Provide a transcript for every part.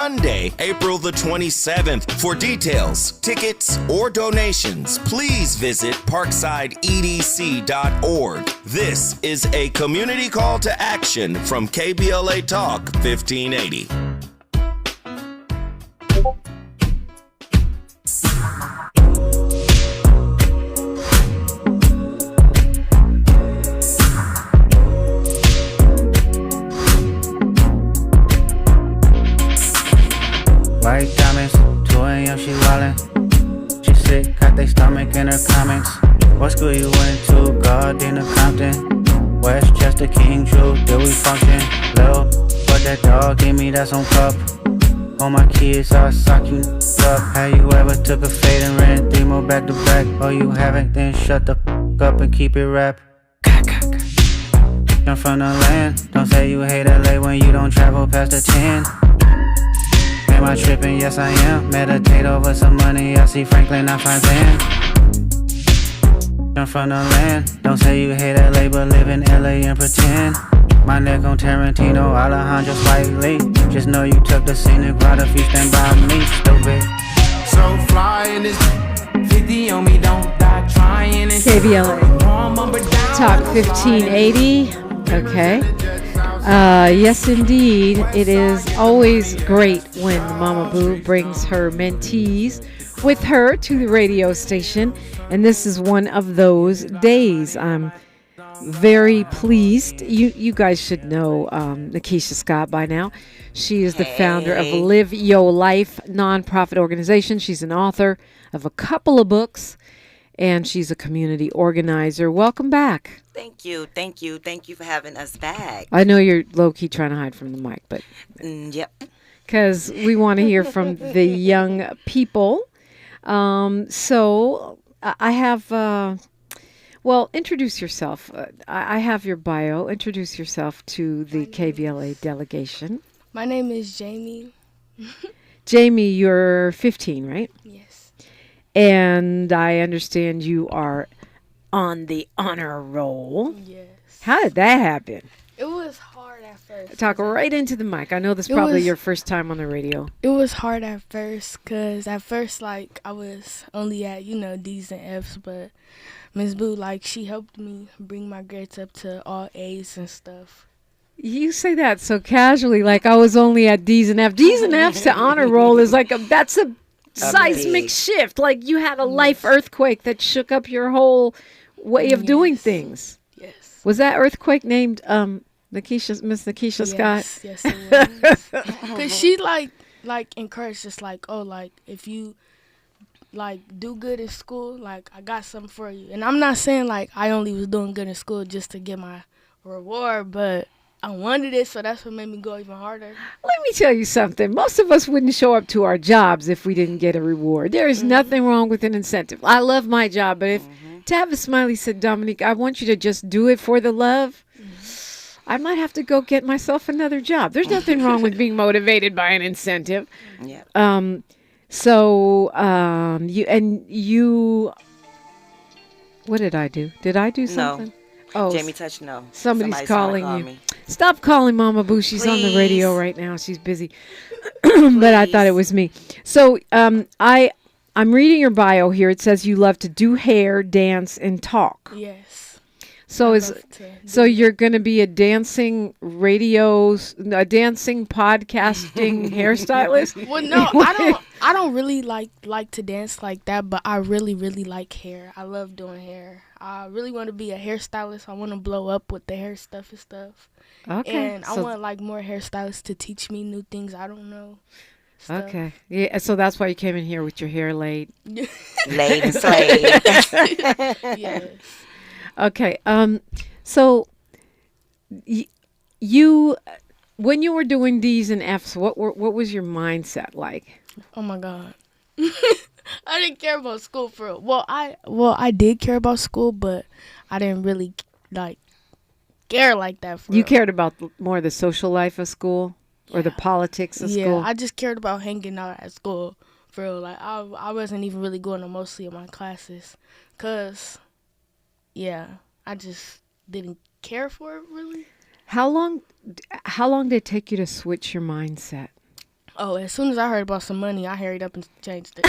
Sunday, April the 27th. For details, tickets, or donations, please visit parksideedc.org. This is a community call to action from KBLA Talk 1580. White diamonds, 2 a.m. she wildin'. She sick, got they stomach in her comments. What school you went to? Gardena, Compton, Westchester, King, Drew, did we function? Lil, but that dog gave me that some cup. All my kids are sock you up. Have you ever took a fade and ran 3 more back to back? Oh, you haven't? Then shut the up and keep it rap. I'm from the land. Don't say you hate LA when you don't travel past the 10. Am I tripping? Yes, I am. Meditate over some money. I see Franklin, I find Van. I'm from the land. Don't say you hate LA, but live in LA and pretend. My neck on Tarantino, Alejandro Spike Lee. Just know you took the scenic route if you stand by me, stupid. So fly in this 50 on me, don't die trying. KBLA Talk 1580. Okay. Yes, indeed. It is always great when Moma Boo brings her mentees with her to the radio station. And this is one of those days. I'm very pleased. You guys should know Nakiesha Scott by now. She is the founder of Live Your Life nonprofit organization. She's an author of a couple of books, and she's a community organizer. Welcome back. Thank you. Thank you. Thank you for having us back. I know you're low-key trying to hide from the mic, but... Yep. Because we want to hear from the young people. So I have... well, introduce yourself. I have your bio. Introduce yourself to the KBLA delegation. My name is Jamie. Jamie, you're 15, right? Yes. And I understand you are on the honor roll. Yes. How did that happen? It was hard at first. Talk right into the mic. I know this is probably your first time on the radio. It was hard at first because at first, like, I was only at, D's and F's, but Ms. Boo, like, she helped me bring my grades up to all A's and stuff. You say that so casually, like I was only at D's and F's. D's and F's to honor roll is like that's a seismic shift. Like you had a life earthquake that shook up your whole way of doing things. Yes. Was that earthquake named Miss Nakiesha Scott? Yes, it was. Because she like encouraged us, like, oh, like if you like do good in school, like I got something for you. And I'm not saying like I only was doing good in school just to get my reward, but I wanted it, so that's what made me go even harder. Let me tell you something. Most of us wouldn't show up to our jobs if we didn't get a reward. There is nothing wrong with an incentive. I love my job, but if Tavis Smiley said, Dominique, I want you to just do it for the love, I might have to go get myself another job. There's nothing wrong with being motivated by an incentive. Yeah. You, what did I do? Did I do something? No. Oh, Jamie touched no. Somebody's calling you. Me. Stop calling Moma Boo. She's on the radio right now. She's busy. But I thought it was me. So I'm reading your bio here. It says you love to do hair, dance, and talk. Yes. So you're going to be a dancing podcasting hairstylist? Well, no, I don't really like to dance like that, but I really, really like hair. I love doing hair. I really want to be a hairstylist. I want to blow up with the hair stuff and stuff. Okay. And I want like more hairstylists to teach me new things I don't know. Stuff. Okay. Yeah. So that's why you came in here with your hair laid. Laid and slayed. Yes. Okay. So you when you were doing D's and F's, what was your mindset like? Oh my God. I didn't care about school for real. Well, I did care about school, but I didn't really care like that for real. You cared about more the social life of school or the politics of school? Yeah, I just cared about hanging out at school for real. Like I wasn't even really going to mostly of my classes, cause I just didn't care for it really. How long did it take you to switch your mindset? Oh, as soon as I heard about some money, I hurried up and changed it.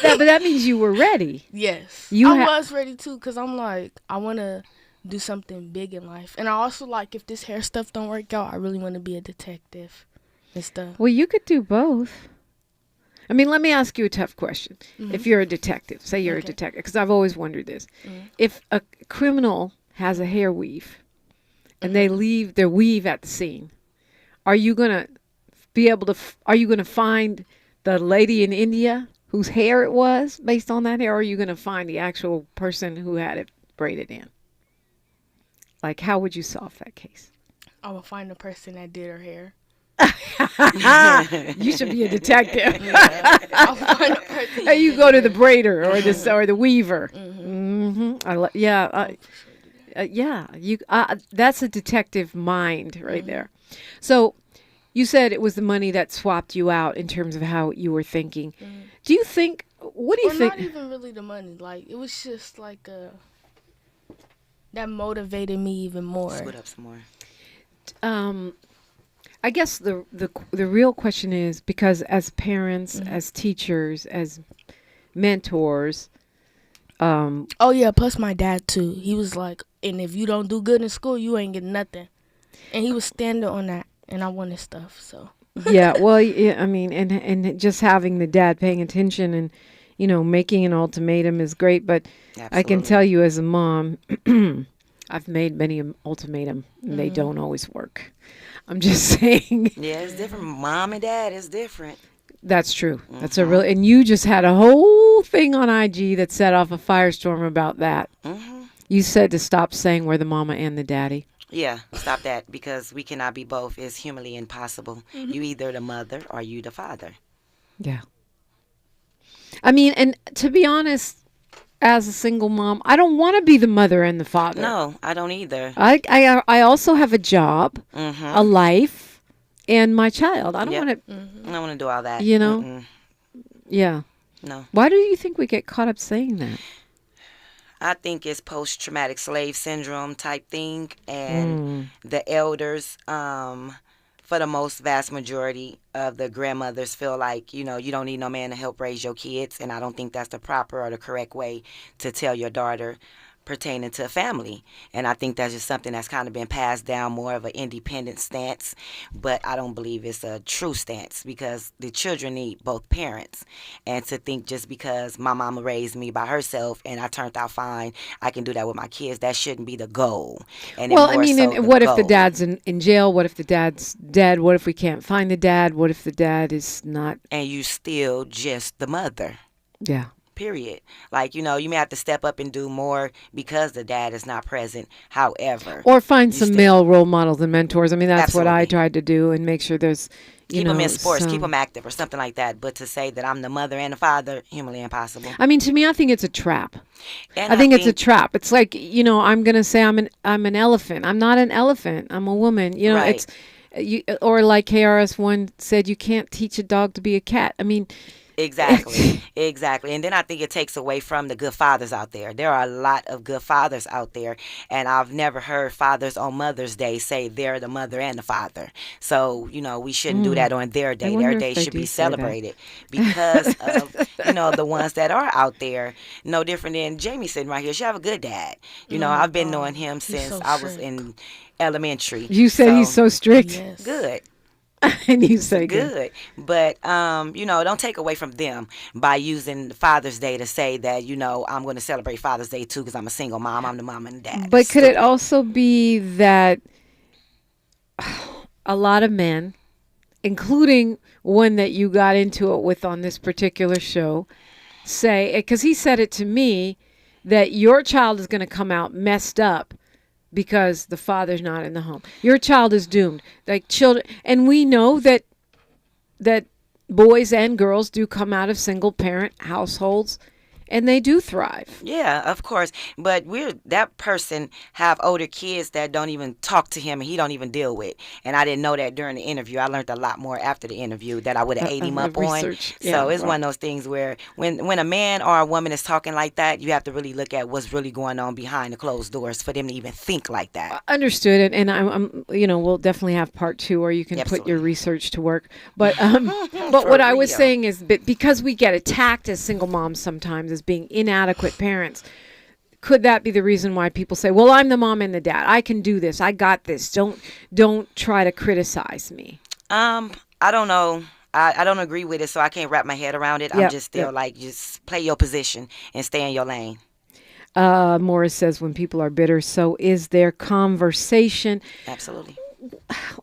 But that means you were ready. Yes. You I was ready too, because I'm like, I want to do something big in life. And I also like, if this hair stuff don't work out, I really want to be a detective and stuff. Well, you could do both. I mean, let me ask you a tough question. If you're a detective, say you're a detective, because I've always wondered this. If a criminal has a hair weave and they leave their weave at the scene, are you going to be able to, are you going to find the lady in India whose hair it was based on that hair, or are you going to find the actual person who had it braided in? Like, how would you solve that case? I will find the person that did her hair. You should be a detective. I'll find the person. Hey, you go to the braider or the weaver. That's a detective mind right there. So you said it was the money that swapped you out in terms of how you were thinking. Do you think? What do you think? Not even really the money. Like, it was just like that motivated me even more. Split up some more. I guess the real question is, because as parents, as teachers, as mentors. Oh yeah, plus my dad too. He was like, and if you don't do good in school, you ain't getting nothing. And he was standing on that, and I wanted stuff. So. Yeah, well, yeah, I mean, and just having the dad paying attention and, making an ultimatum is great. But Absolutely. I can tell you as a mom, I've made many ultimatum, and they don't always work. I'm just saying. Yeah, it's different. Mom and dad is different. That's true. That's a real, and you just had a whole thing on IG that set off a firestorm about that. You said to stop saying we're the mama and the daddy. Yeah, stop that, because we cannot be both. It's humanly impossible. You either the mother or you the father. Yeah. I mean, and to be honest, as a single mom, I don't want to be the mother and the father. No, I don't either. I also have a job, a life, and my child. I don't want to. I don't want to do all that. Yeah. No. Why do you think we get caught up saying that? I think it's post-traumatic slave syndrome type thing, and the elders, for the most vast majority of the grandmothers, feel like, you don't need no man to help raise your kids, and I don't think that's the proper or the correct way to tell your daughter pertaining to a family. And I think that's just something that's kind of been passed down, more of an independent stance, but I don't believe it's a true stance, because the children need both parents. And to think just because my mama raised me by herself and I turned out fine, I can do that with my kids, that shouldn't be the goal. And well, I mean, what if the dad's in jail? What if the dad's dead? What if we can't find the dad? What if the dad is not? And you still just the mother. Yeah. Period. Like, you may have to step up and do more because the dad is not present. However, or find some male role models and mentors. I mean, that's Absolutely. what I tried to do, and make sure there's keep them in sports, keep them active, or something like that. But to say that I'm the mother and the father, humanly impossible. I mean, to me, I think it's a trap. And I think it's a trap. It's like, I'm gonna say I'm an elephant. I'm not an elephant. I'm a woman. Right. Or like KRS-One said, you can't teach a dog to be a cat. I mean. Exactly. And then I think it takes away from the good fathers out there. There are a lot of good fathers out there, and I've never heard fathers on Mother's Day say they're the mother and the father. So, we shouldn't do that on their day. Their day should be celebrated because of, the ones that are out there. No different than Jamie sitting right here. She have a good dad. I've been knowing him since I was in elementary. You said he's so strict. Yes. Good. And you say good. But don't take away from them by using Father's Day to say that, I'm going to celebrate Father's Day too because I'm a single mom. I'm the mom and dad. But could it also be that a lot of men, including one that you got into it with on this particular show, say, because he said it to me, that your child is going to come out messed up because the father's not in the home. Your child is doomed. Like children, and we know that boys and girls do come out of single parent households, and they do thrive. Yeah, of course. But that person have older kids that don't even talk to him and he don't even deal with. And I didn't know that during the interview. I learned a lot more after the interview that I would have ate him up research. on. So it's one of those things where when a man or a woman is talking like that, you have to really look at what's really going on behind the closed doors for them to even think like that. Understood. And I'm we'll definitely have part 2 where you can put your research to work. But but what I was saying is because we get attacked as single moms sometimes as being inadequate parents, could that be the reason why people say, well, I'm the mom and the dad, I can do this, I got this, don't try to criticize me? I don't know. I don't agree with it, so I can't wrap my head around it. I'm just still just play your position and stay in your lane. Morris says, when people are bitter, so is their conversation. Absolutely.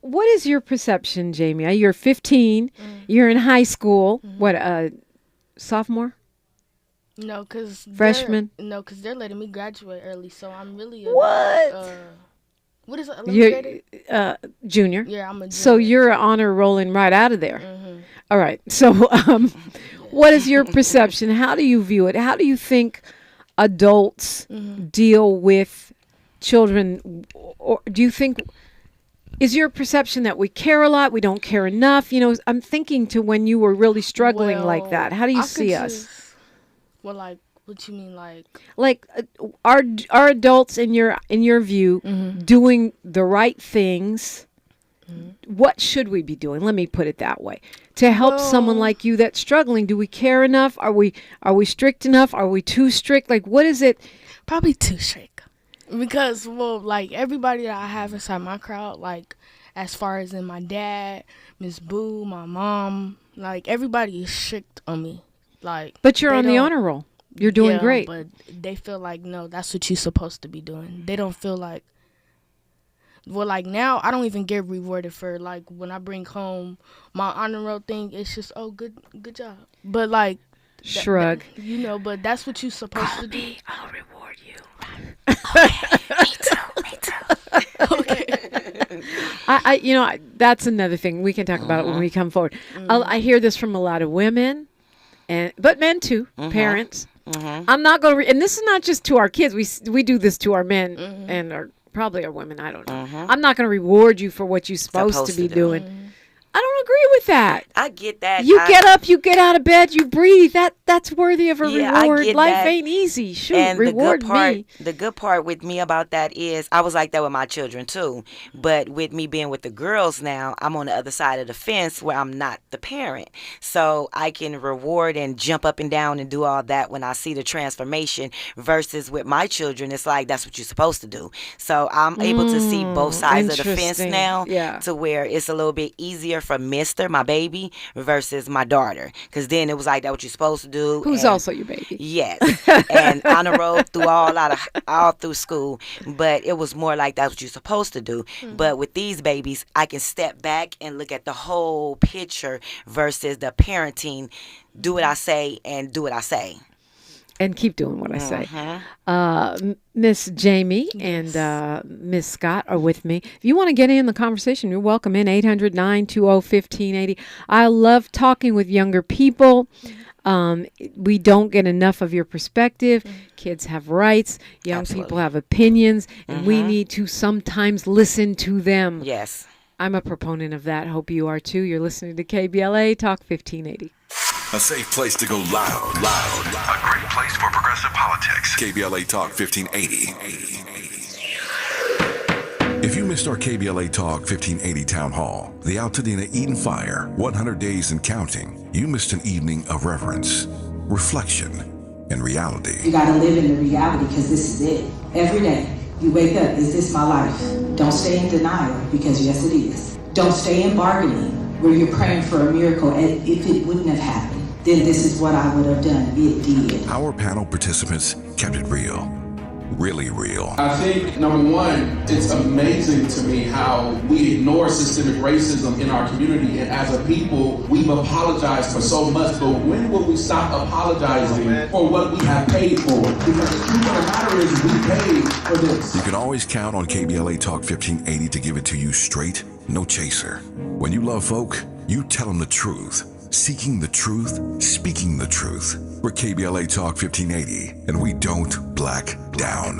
What is your perception, Jamie? You're 15. You're in high school. What, sophomore? No, because freshman. Because they're letting me graduate early, so I'm really what is it? 11th grade? Junior. Yeah, I'm a junior. So you're an honor rolling right out of there. All right. So, what is your perception? How do you view it? How do you think adults deal with children? Or do you think? Is your perception that we care a lot, we don't care enough? I'm thinking to when you were really struggling like that. How do you see us? Well, like, what you mean, like? Like, are adults in your view doing the right things? What should we be doing? Let me put it that way. To help someone like you that's struggling, do we care enough? Are we strict enough? Are we too strict? Like, what is it? Probably too strict. Because, like, everybody that I have inside my crowd, like, as far as in my dad, Miss Boo, my mom, like, everybody is strict on me. Like, but you're on the honor roll. You're doing great. But they feel like, no, that's what you're supposed to be doing. They don't feel like, well, like, now I don't even get rewarded for, like, when I bring home my honor roll thing. It's just, oh, good job. But, like, shrug. But that's what you're supposed to do. I'll reward you. Okay, me too. Okay. I that's another thing. We can talk about it when we come forward. I hear this from a lot of women, but men too, parents. I'm not going to, and this is not just to our kids. We do this to our men and probably our women. I don't know. I'm not going to reward you for what you're supposed to be doing. I don't agree with that. I get that. You get up, you get out of bed, you breathe. That's worthy of a reward. I get Life that. ain't easy. Shoot, and reward me. The good part with me about that is I was like that with my children too. But with me being with the girls now, I'm on the other side of the fence where I'm not the parent. So I can reward and jump up and down and do all that when I see the transformation versus with my children, it's like that's what you're supposed to do. So I'm able to see both sides of the fence now to where it's a little bit easier for Mister, my baby, versus my daughter. Because then it was like, that what you're supposed to do. Who's also your baby. Yes. And honor roll through all through school. But it was more like that's what you're supposed to do. But with these babies, I can step back and look at the whole picture versus the parenting, do what I say and do what I say. And keep doing what I say. Miss Jamie and Miss Scott are with me. If you want to get in the conversation, you're welcome in 800-920-1580. I love talking with younger people. We don't get enough of your perspective. Kids have rights. Young people have opinions. And we need to sometimes listen to them. Yes. I'm a proponent of that. Hope you are too. You're listening to KBLA Talk 1580. A safe place to go loud. A great place for progressive politics. KBLA Talk 1580. If you missed our KBLA Talk 1580 Town Hall, the Altadena Eden Fire, 100 Days and Counting, you missed an evening of reverence, reflection, and reality. You gotta live in the reality because this is it. Every day, you wake up, is this my life? Don't stay in denial because yes, it is. Don't stay in bargaining where you're praying for a miracle and if it wouldn't have happened, then this is what I would have done. It did. Our panel participants kept it real. Really real. I think, number one, it's amazing to me how we ignore systemic racism in our community, and as a people, we've apologized for so much, but when will we stop apologizing for what we have paid for? Because the truth of the matter is we paid for this. You can always count on KBLA Talk 1580 to give it to you straight, no chaser. When you love folk, you tell them the truth. Seeking the truth, speaking the truth. We're KBLA Talk 1580, and we don't black down.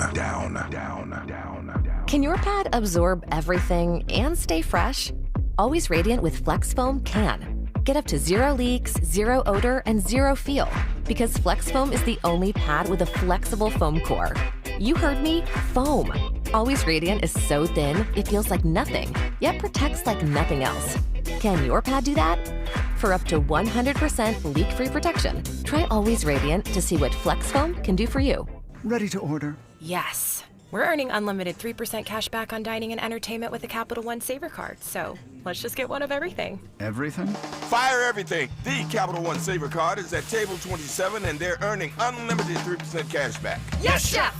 Can your pad absorb everything and stay fresh? Always Radiant with Flex Foam can. Get up to 0 leaks, 0 odor, and 0 feel. Because Flex Foam is the only pad with a flexible foam core. You heard me, foam. Always Radiant is so thin, it feels like nothing, yet protects like nothing else. Can your pad do that? For up to 100% leak-free protection, try Always Radiant to see what Flex Foam can do for you. Ready to order? Yes. We're earning unlimited 3% cash back on dining and entertainment with a Capital One Saver card, so let's just get one of everything. Everything? Fire everything! The Capital One Saver card is at table 27 and they're earning unlimited 3% cash back. Yes, Chef!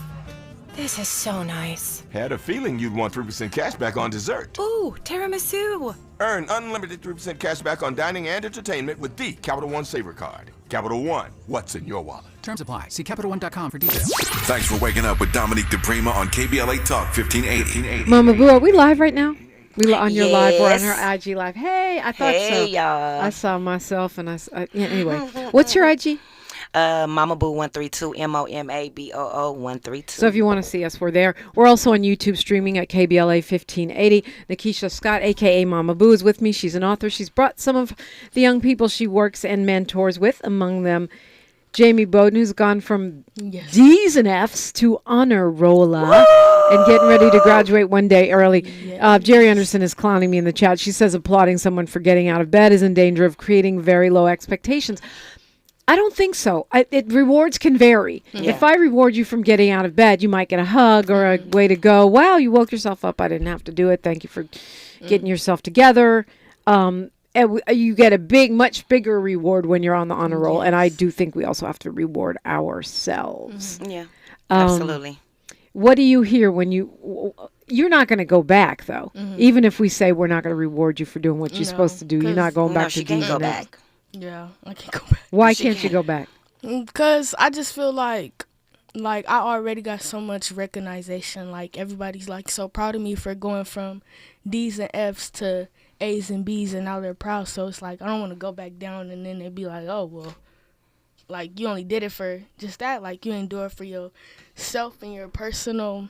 This is so nice. Had a feeling you'd want 3% cash back on dessert. Ooh, tiramisu! Earn unlimited 3% cash back on dining and entertainment with the Capital One Saver card. Capital One, what's in your wallet? Terms apply. See CapitalOne.com for details. Thanks for waking up with Dominique DiPrima on KBLA Talk 1580. Moma Boo, are we live right now? We on your live. We're on Yes. her IG live. Hey, I thought so. Hey, y'all. I saw myself, and yeah, anyway. What's your IG? Moma Boo 132, MOMABOO 132. So if you want to see us, we're there. We're also on YouTube streaming at KBLA 1580. Nakiesha Scott, a.k.a. Moma Boo, is with me. She's an author. She's brought some of the young people she works and mentors with, among them Jamie Bowden, who's gone from D's and F's to honor rolla and getting ready to graduate one day early. Jerry Anderson is clowning me in the chat. She says applauding someone for getting out of bed is in danger of creating very low expectations. I don't think so. Rewards can vary. Yeah. If I reward you from getting out of bed, you might get a hug or a way to go. Wow, you woke yourself up. I didn't have to do it. Thank you for getting yourself together. You get a much bigger reward when you're on the honor roll. And I do think we also have to reward ourselves. Yeah, absolutely. What do you hear when you're not going to go back, though? Even if we say we're not going to reward you for doing what you're supposed to do, you're not going back to she can't go D's. back. Yeah, I can't go back. Why can't you go back? Because I just feel like I already got so much recognition. Like, everybody's, like, so proud of me for going from D's and F's to A's and B's, and now they're proud. So it's like, I don't want to go back down, and then they'd be like, oh, well, like, you only did it for just that. Like, you didn't do it for yourself and your personal,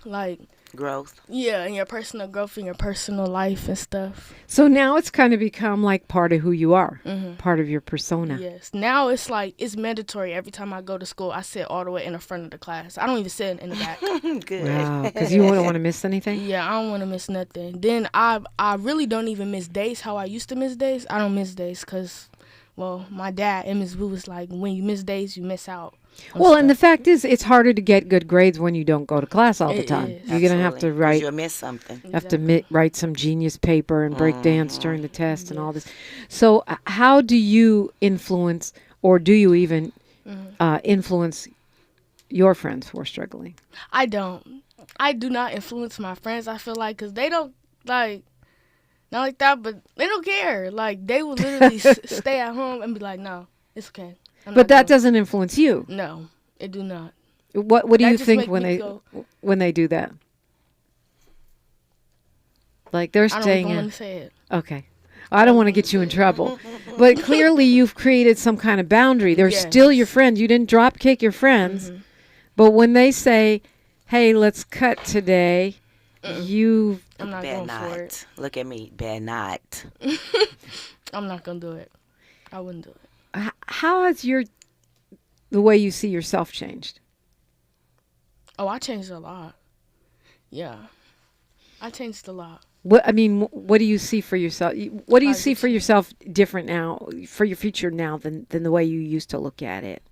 like, growth. Yeah, and your personal growth and your personal life and stuff. So now it's kind of become like part of who you are, part of your persona. Yes. Now it's like, it's mandatory. Every time I go to school, I sit all the way in the front of the class. I don't even sit in the back. Good. Wow, because you wouldn't want to miss anything? Yeah, I don't want to miss nothing. Then I really don't even miss days how I used to miss days. I don't miss days because, well, my dad and Ms. Boo was like, when you miss days, you miss out. Well, and the fact is, it's harder to get good grades when you don't go to class all the time. You're going to have to write. You'll miss something. Have to write some genius paper and break dance during the test and all this. So how do you influence, or do you even influence your friends who are struggling? I don't. I do not influence my friends, I feel like, because they don't, like, not like that, but they don't care. Like, they will literally stay at home and be like, no, it's okay. But that doesn't influence you. No, it do not. What do you think when they do that? Like, they're staying in. I don't want to say it. Okay. I don't want to get you in trouble. But clearly you've created some kind of boundary. They're still your friends. You didn't drop kick your friends. But when they say, hey, let's cut today, I'm not going for it. Look at me. Better not. I'm not going to do it. I wouldn't do it. How has the way you see yourself changed? Oh, I changed a lot. Yeah. I changed a lot. What do you see for yourself? What do you see for yourself different now, for your future now, than the way you used to look at it?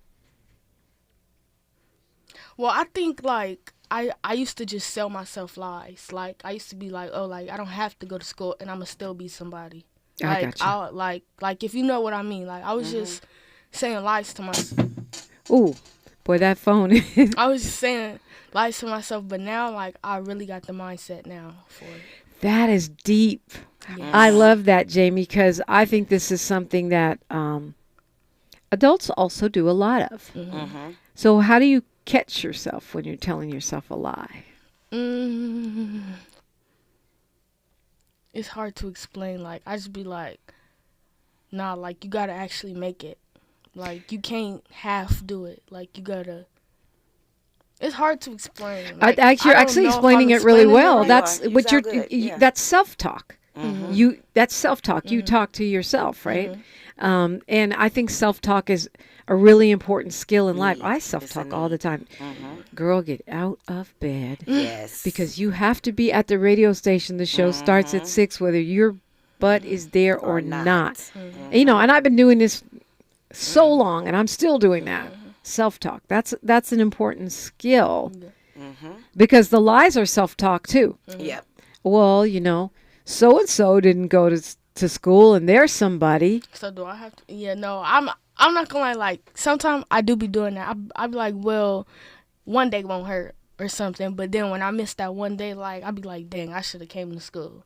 Well, I think, like, I used to just sell myself lies. Like, I used to be like, oh, like, I don't have to go to school and I'm going to still be somebody. Like, I got you. Like, if you know what I mean. Like, I was just saying lies to myself. Ooh, boy, that phone. I was just saying lies to myself, but now, like, I really got the mindset now for it. That is deep. Yes. I love that, Jamie, because I think this is something that adults also do a lot of. So how do you catch yourself when you're telling yourself a lie? It's hard to explain. Like, I just be like, nah, like, you gotta actually make it. Like, you can't half do it. Like, you gotta. It's hard to explain. Like, You're actually explaining it really well. right. That's You what sound good. Yeah. That's self-talk. Mm-hmm. That's self-talk. You talk to yourself, right? And I think self-talk is a really important skill in life. I self-talk all the time. Girl, get out of bed. Yes. Because you have to be at the radio station. The show starts at 6, whether your butt is there or not. You know, and I've been doing this so long, and I'm still doing that. Self-talk. That's an important skill. Because the lies are self-talk too. Yep. Well, you know, so-and-so didn't go to school, and there's somebody. So do I have to? Yeah, no, I'm not gonna lie. Like, sometimes I do be doing that. I be like, well, one day won't hurt or something. But then when I miss that one day, like, I be like, dang, I should have came to school.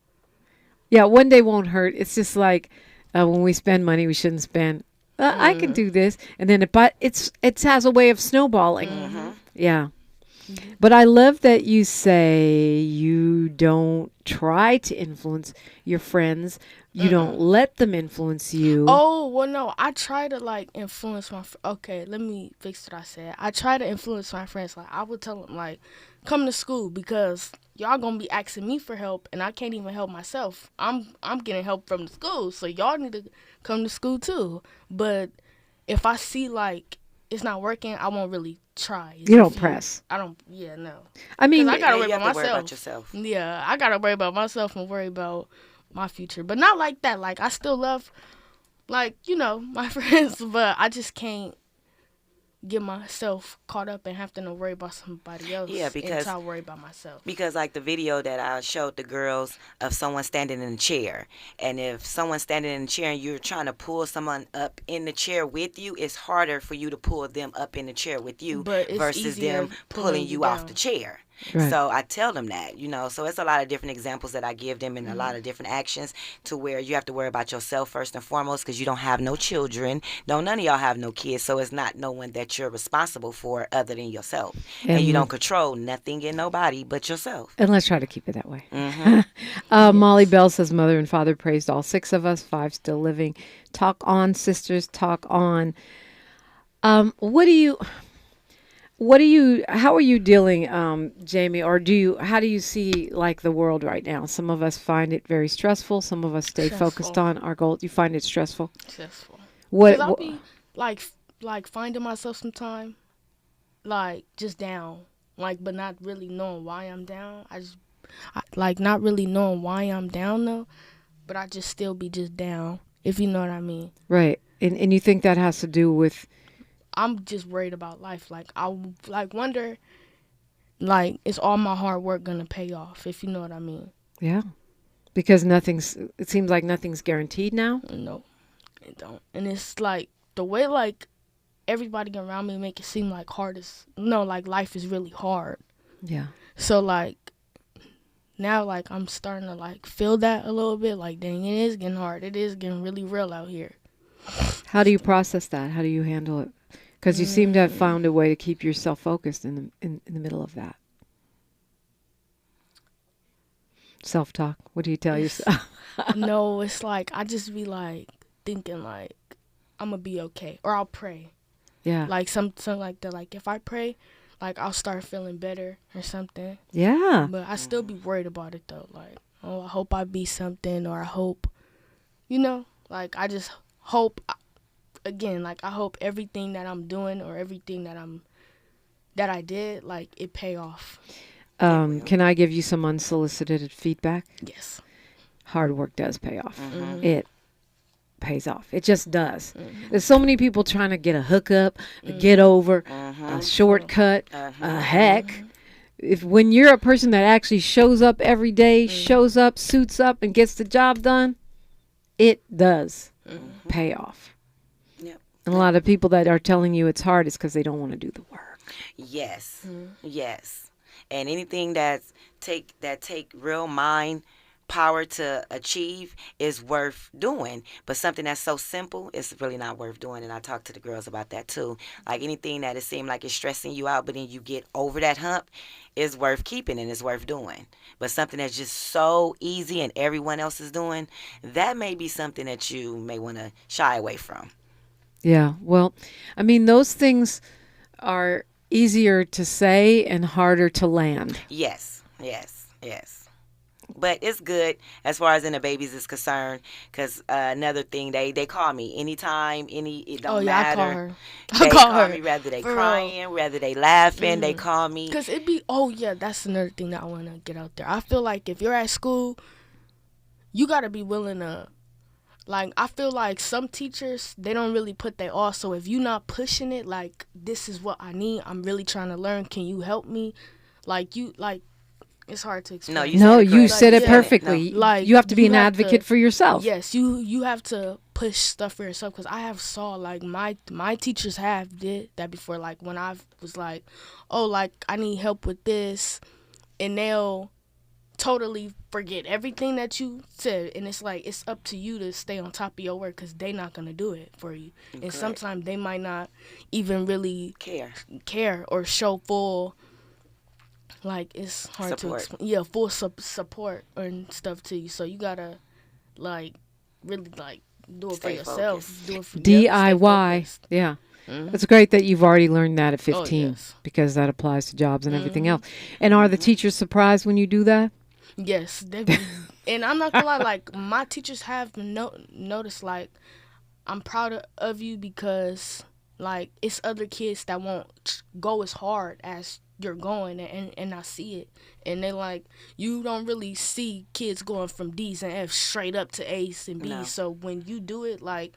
Yeah, one day won't hurt. It's just like when we spend money we shouldn't spend. I can do this, and then it has a way of snowballing. Yeah. But I love that you say you don't try to influence your friends. You don't let them influence you. Oh, well, no. I try to, like, influence my... Okay, let me fix what I said. I try to influence my friends. Like, I would tell them, like, come to school because y'all going to be asking me for help, and I can't even help myself. I'm getting help from the school, so y'all need to come to school, too. But if I see, like, it's not working, I won't really try. You don't press. I don't... Yeah, no. I mean... I got to worry you have about to myself. worry about yourself. Yeah, I got to worry about myself and worry about my future, but not like that. Like, I still love, like, you know, my friends, but I just can't get myself caught up and have to worry about somebody else. Yeah, because until I worry about myself. Because, like, the video that I showed the girls of someone standing in a chair, and if someone's standing in a chair and you're trying to pull someone up in the chair with you, it's harder for you to pull them up in the chair with you versus them pulling you off the chair. Right. So I tell them that, you know, so it's a lot of different examples that I give them and a lot of different actions to where you have to worry about yourself first and foremost because you don't have no children. None of y'all have no kids, so it's not no one that you're responsible for other than yourself. And you don't control nothing and nobody but yourself. And let's try to keep it that way. Molly Bell says, Mother and Father praised all 6 of us, 5 still living. Talk on, sisters, talk on. How are you dealing, Jamie, or how do you see, like, the world right now? Some of us find it very stressful. Some of us stay focused on our goals. You find it stressful? Stressful. What? I'll be, like finding myself sometime, like, just down, like, but not really knowing why I'm down. I not really knowing why I'm down, though, but I just still be just down, if you know what I mean. Right. And you think that has to do with... I'm just worried about life. Like, I wonder, like, is all my hard work going to pay off, if you know what I mean? Yeah. Because it seems like nothing's guaranteed now? No, it don't. And it's like, the way, like, everybody around me make it seem like like, life is really hard. Yeah. So, like, now, like, I'm starting to, like, feel that a little bit. Like, dang, it is getting hard. It is getting really real out here. How do you process that? How do you handle it? Because you seem to have found a way to keep yourself focused in the middle of that. Self-talk. What do you tell yourself? No, it's like, I just be, like, thinking, like, I'm going to be okay. Or I'll pray. Yeah. Like, something like that. Like, if I pray, like, I'll start feeling better or something. Yeah. But I still be worried about it, though. Like, oh, I hope I be something, or I hope, you know, like, I just hope... Again, like, I hope everything that I'm doing or everything that I did, like, it pay off. Can I give you some unsolicited feedback? Yes. Hard work does pay off. It pays off. It just does. There's so many people trying to get a hookup, a get over, a shortcut, a heck. When you're a person that actually shows up every day, shows up, suits up, and gets the job done, it does pay off. And a lot of people that are telling you it's hard is because they don't want to do the work. Yes, yes. And anything that take real mind power to achieve is worth doing. But something that's so simple is really not worth doing. And I talk to the girls about that too. Like anything that it seems like it's stressing you out, but then you get over that hump, is worth keeping and is worth doing. But something that's just so easy and everyone else is doing, that may be something that you may want to shy away from. Yeah, well, I mean, those things are easier to say and harder to land. Yes. But it's good as far as in the babies is concerned, because another thing, they call me anytime, it don't matter. I call her. Me whether they crying, whether they laughing, they call me. Because it be, that's another thing that I want to get out there. I feel like if you're at school, you got to be willing to, like, I feel like some teachers, they don't really put their all. So if you're not pushing it, like, this is what I need, I'm really trying to learn, can you help me? It's hard to explain. You said it perfectly. Like, you have to be an advocate for yourself. Yes, you have to push stuff for yourself, because I have saw, like, my teachers have did that before. Like, when I was like, I need help with this, and they'll totally forget everything that you said, and it's like, it's up to you to stay on top of your work, because they're not going to do it for you. And sometimes they might not even really care or show full, like, it's hard to explain. Yeah, full support and stuff to you. So you gotta, like, really, like, do it for yourself. Do it for DIY. Yeah. Mm-hmm. It's great that you've already learned that at 15, because that applies to jobs and everything else. And are the teachers surprised when you do that? Yes, and I'm not gonna lie, like, my teachers have noticed, like, I'm proud of you, because, like, it's other kids that won't go as hard as you're going, and I see it, and they like, you don't really see kids going from D's and F's straight up to A's and B's. No. So when you do it, like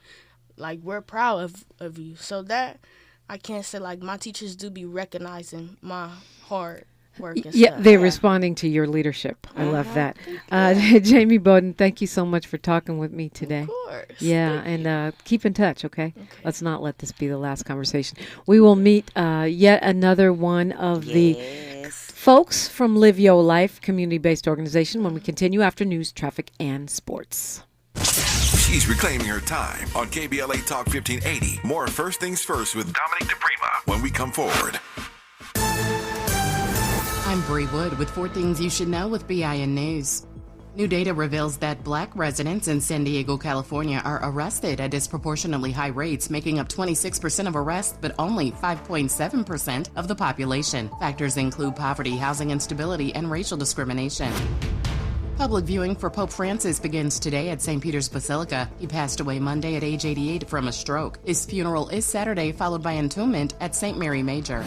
we're proud of you. So that, I can't say, like, my teachers do be recognizing my hard work and stuff. They're responding to your leadership. I love that. Jamie Bowden, thank you so much for talking with me today. Of course. Yeah, and keep in touch, okay? Let's not let this be the last conversation. We will meet yet another one of the folks from Live Your Life, community-based organization, when we continue after news, traffic, and sports. She's reclaiming her time on KBLA Talk 1580. More First Things First with Dominique DiPrima when we come forward. I'm Bree Wood with 4 Things You Should Know with BIN News. New data reveals that Black residents in San Diego, California are arrested at disproportionately high rates, making up 26% of arrests, but only 5.7% of the population. Factors include poverty, housing instability, and racial discrimination. Public viewing for Pope Francis begins today at St. Peter's Basilica. He passed away Monday at age 88 from a stroke. His funeral is Saturday, followed by entombment at St. Mary Major.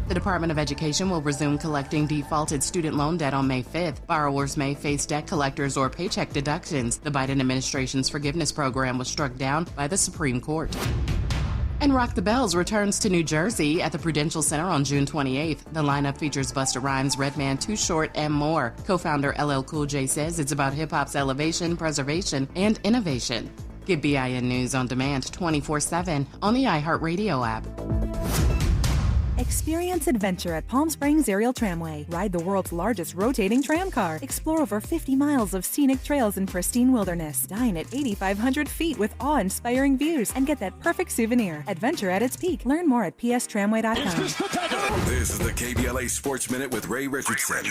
The Department of Education will resume collecting defaulted student loan debt on May 5th. Borrowers may face debt collectors or paycheck deductions. The Biden administration's forgiveness program was struck down by the Supreme Court. And Rock the Bells returns to New Jersey at the Prudential Center on June 28th. The lineup features Busta Rhymes, Redman, Too Short, and more. Co-founder LL Cool J says it's about hip-hop's elevation, preservation, and innovation. Get BIN News on demand 24/7 on the iHeartRadio app. Experience adventure at Palm Springs Aerial Tramway. Ride the world's largest rotating tram car. Explore over 50 miles of scenic trails in pristine wilderness. Dine at 8,500 feet with awe-inspiring views and get that perfect souvenir. Adventure at its peak. Learn more at pstramway.com. This is the KBLA Sports Minute with Ray Richardson.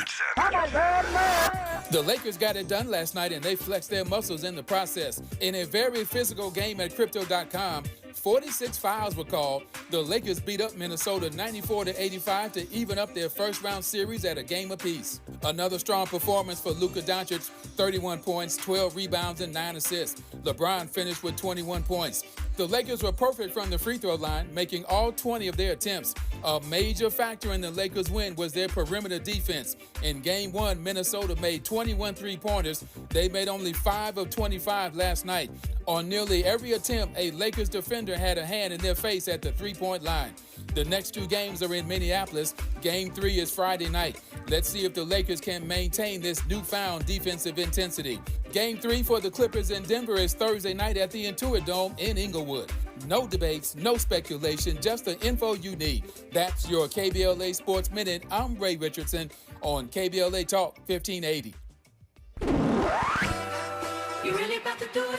The Lakers got it done last night, and they flexed their muscles in the process. In a very physical game at Crypto.com, 46 fouls were called. The Lakers beat up Minnesota 94-85 to even up their first-round series at a game apiece. Another strong performance for Luka Doncic, 31 points, 12 rebounds, and 9 assists. LeBron finished with 21 points. The Lakers were perfect from the free throw line, making all 20 of their attempts. A major factor in the Lakers' win was their perimeter defense. In Game 1, Minnesota made 21 three-pointers. They made only 5 of 25 last night. On nearly every attempt, a Lakers defender had a hand in their face at the three-point line. The next 2 games are in Minneapolis. Game 3 is Friday night. Let's see if the Lakers can maintain this newfound defensive intensity. Game 3 for the Clippers in Denver is Thursday night at the Intuit Dome in Inglewood. No debates, no speculation, just the info you need. That's your KBLA Sports Minute. I'm Ray Richardson on KBLA Talk 1580.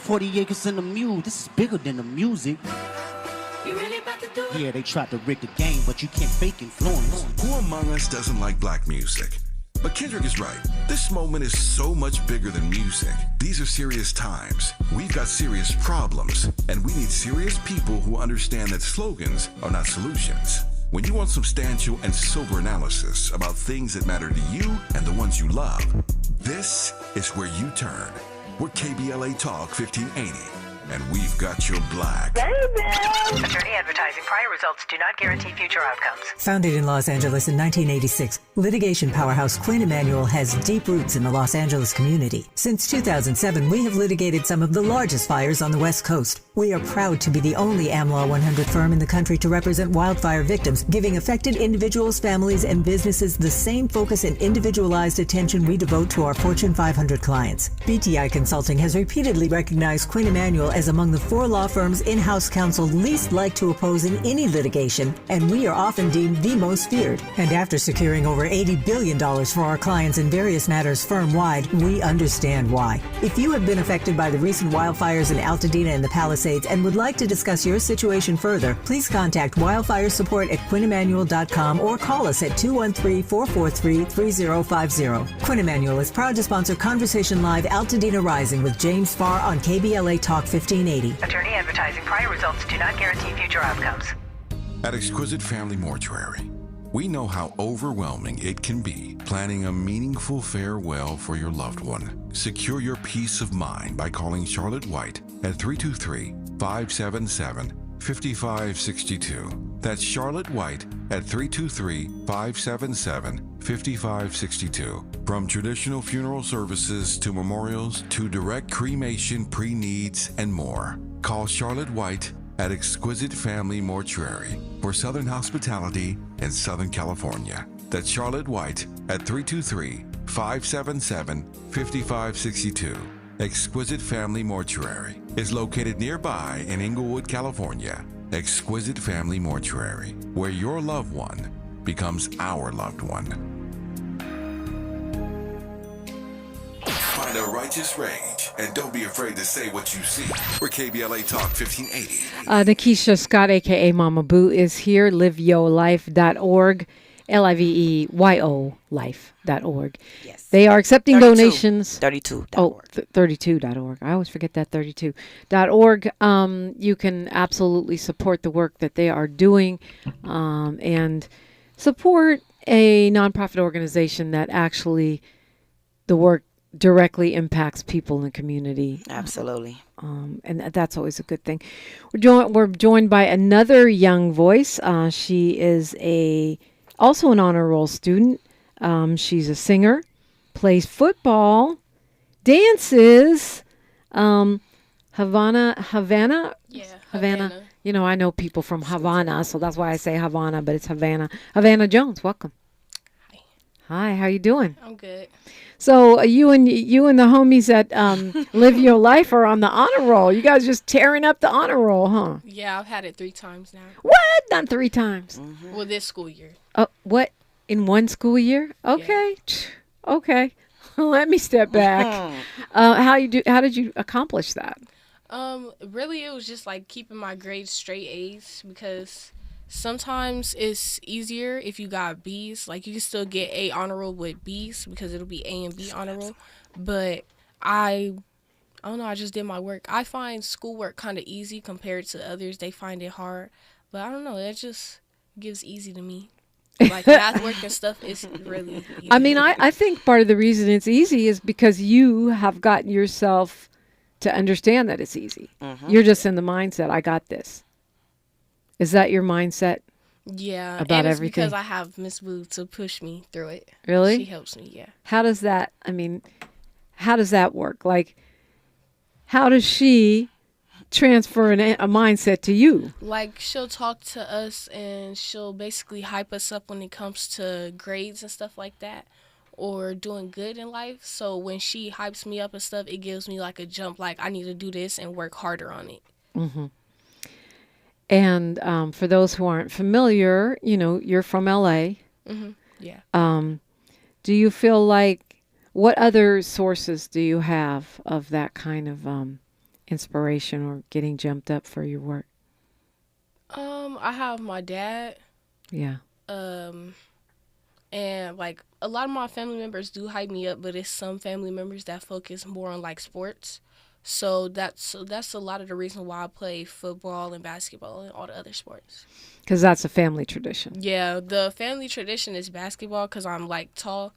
40 acres and a mule. This is bigger than the music. You really about to do it? Yeah, they tried to rig the game, but you can't fake influence. Who among us doesn't like black music? But Kendrick is right. This moment is so much bigger than music. These are serious times. We've got serious problems, and we need serious people who understand that slogans are not solutions. When you want substantial and sober analysis about things that matter to you and the ones you love, this is where you turn. We're KBLA Talk 1580. And we've got your black. Attorney advertising. Prior results do not guarantee future outcomes. Founded in Los Angeles in 1986, litigation powerhouse Quinn Emanuel has deep roots in the Los Angeles community. Since 2007, we have litigated some of the largest fires on the West Coast. We are proud to be the only AmLaw 100 firm in the country to represent wildfire victims, giving affected individuals, families, and businesses the same focus and individualized attention we devote to our Fortune 500 clients. BTI Consulting has repeatedly recognized Quinn Emanuel as among the 4 law firms in-house counsel least liked to oppose in any litigation, and we are often deemed the most feared. And after securing over $80 billion for our clients in various matters firm-wide, we understand why. If you have been affected by the recent wildfires in Altadena and the Palisades and would like to discuss your situation further, please contact wildfire support at QuinnEmanuel.com or call us at 213-443-3050. Quinn Emanuel is proud to sponsor Conversation Live Altadena Rising with James Farr on KBLA Talk 1580. Attorney advertising. Prior results do not guarantee future outcomes. At Exquisite Family Mortuary, we know how overwhelming it can be planning a meaningful farewell for your loved one. Secure your peace of mind by calling Charlotte White at 323-577-5562. That's Charlotte White at 323-577-5562. From traditional funeral services to memorials to direct cremation, pre-needs, and more. Call Charlotte White at Exquisite Family Mortuary for Southern hospitality in Southern California. That's Charlotte White at 323-577-5562. Exquisite Family Mortuary is located nearby in Inglewood, California. Exquisite Family Mortuary, where your loved one becomes our loved one. Find a righteous rage and don't be afraid to say what you see. We're KBLA Talk 1580. Nakiesha Scott, a.k.a. Moma Boo, is here. LiveYoLife.org. LIVEYO life.org. Yes. They are accepting donations. 32.org. Oh, 32.org. I always forget that 32.org. You can absolutely support the work that they are doing and support a nonprofit organization that actually the work directly impacts people in the community. Absolutely. And that's always a good thing. We're joined by another young voice. She is also an honor roll student. She's a singer, plays football, dances. Havana. Yeah, Havana. You know, I know people from Havana, so that's why I say Havana, but it's Havana. Havana Jones, welcome. Hi, how you doing? I'm good. So you and the homies at Live Your Life are on the honor roll. You guys just tearing up the honor roll, huh? Yeah, I've had it 3 times now. What? Done 3 times? Mm-hmm. Well, this school year. What? In one school year? Okay. Yeah. Okay. Let me step back. How did you accomplish that? Really, it was just like keeping my grades straight A's, because sometimes it's easier if you got B's. Like, you can still get A honor roll with B's because it'll be A and B honor roll. But I don't know, I just did my work. I find schoolwork kind of easy compared to others. They find it hard. But I don't know, it just gives easy to me. Like, math work and stuff is really easy. I mean, I think part of the reason it's easy is because you have gotten yourself to understand that it's easy. Mm-hmm. You're just in the mindset, I got this. Is that your mindset? Yeah, about and it's everything? Because I have Miss Boo to push me through it. Really? She helps me, yeah. How does that work? Like, how does she transfer a mindset to you? Like, she'll talk to us and she'll basically hype us up when it comes to grades and stuff like that, or doing good in life. So when she hypes me up and stuff, it gives me like a jump, like I need to do this and work harder on it. Mm-hmm. And for those who aren't familiar, you know, you're from LA. Mm-hmm. Yeah. Do you feel like, what other sources do you have of that kind of inspiration or getting jumped up for your work? I have my dad. Yeah. And like a lot of my family members do hype me up, but it's some family members that focus more on like sports. So that's a lot of the reason why I play football and basketball and all the other sports. Because that's a family tradition. Yeah, the family tradition is basketball because I'm like tall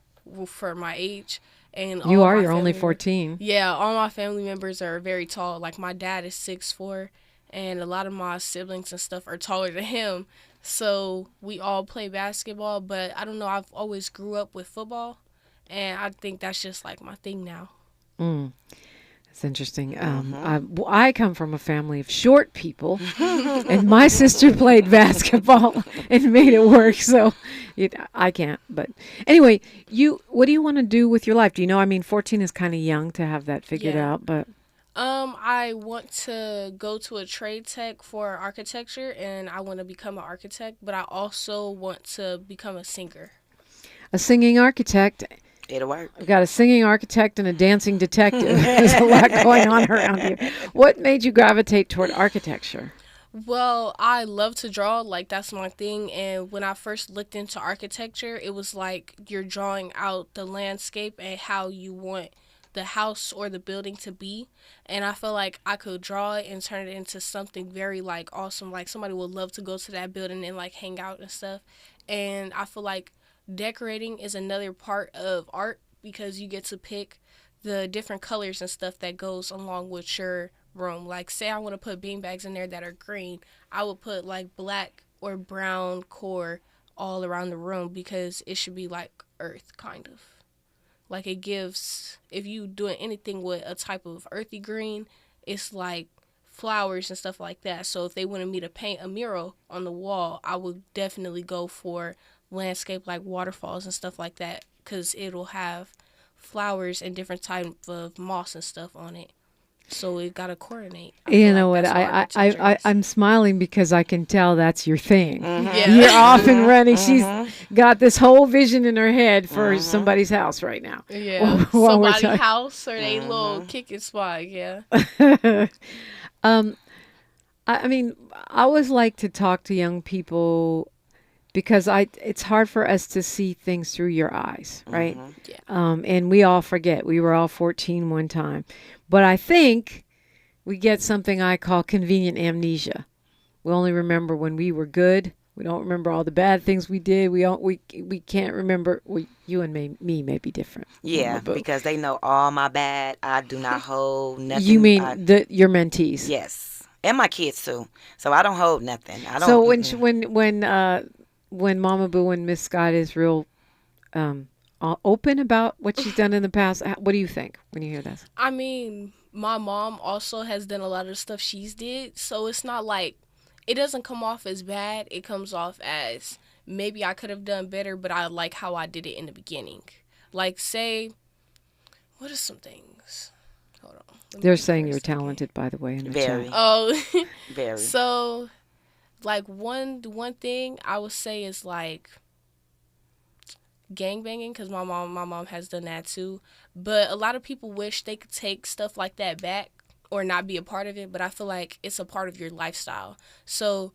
for my age. And You all are, my you're only family 14. Yeah, all my family members are very tall. Like my dad is 6'4", and a lot of my siblings and stuff are taller than him. So we all play basketball, but I don't know, I've always grew up with football, and I think that's just like my thing now. That's interesting. I come from a family of short people, and my sister played basketball and made it work. So I can't. But anyway, what do you want to do with your life? Do you know? I mean, 14 is kind of young to have that figured out. But I want to go to a trade tech for architecture, and I want to become an architect. But I also want to become a singer. A singing architect. It'll work. We've got a singing architect and a dancing detective. There's a lot going on around here. What made you gravitate toward architecture? Well, I love to draw. Like, that's my thing. And when I first looked into architecture, it was like you're drawing out the landscape and how you want the house or the building to be. And I feel like I could draw it and turn it into something very, like, awesome. Like, somebody would love to go to that building and, like, hang out and stuff. And I feel like decorating is another part of art because you get to pick the different colors and stuff that goes along with your room. Like, say I want to put beanbags in there that are green, I would put like black or brown core all around the room because it should be like earth, kind of. Like, it gives, if you doing anything with a type of earthy green, it's like flowers and stuff like that. So if they wanted me to paint a mural on the wall, I would definitely go for landscape like waterfalls and stuff like that because it'll have flowers and different type of moss and stuff on it. So it got to coordinate. You know what? I'm smiling because I can tell that's your thing. Yeah. You're off and running. She's got this whole vision in her head for somebody's house right now. Yeah, somebody's house or they little kicking spot. Yeah. I mean, I always like to talk to young people because it's hard for us to see things through your eyes, right? Yeah. And we all forget. We were all 14 one time. But I think we get something I call convenient amnesia. We only remember when we were good. We don't remember all the bad things we did. We can't remember. You and me may be different. Yeah, because they know all my bad. I do not hold nothing. You mean your mentees? Yes, and my kids too. So I don't hold nothing. I don't. So when Moma Boo and Miss Scott is real open about what she's done in the past, what do you think when you hear that? I mean, my mom also has done a lot of stuff she's did, so it's not like, it doesn't come off as bad. It comes off as maybe I could have done better, but I like how I did it in the beginning. Like, say, what are some things? Hold on. They're saying you're talented, by the way, in the Very. chat. Oh, very. So, like, one thing I would say is like gangbanging, because my mom has done that too. But a lot of people wish they could take stuff like that back or not be a part of it, but I feel like it's a part of your lifestyle. So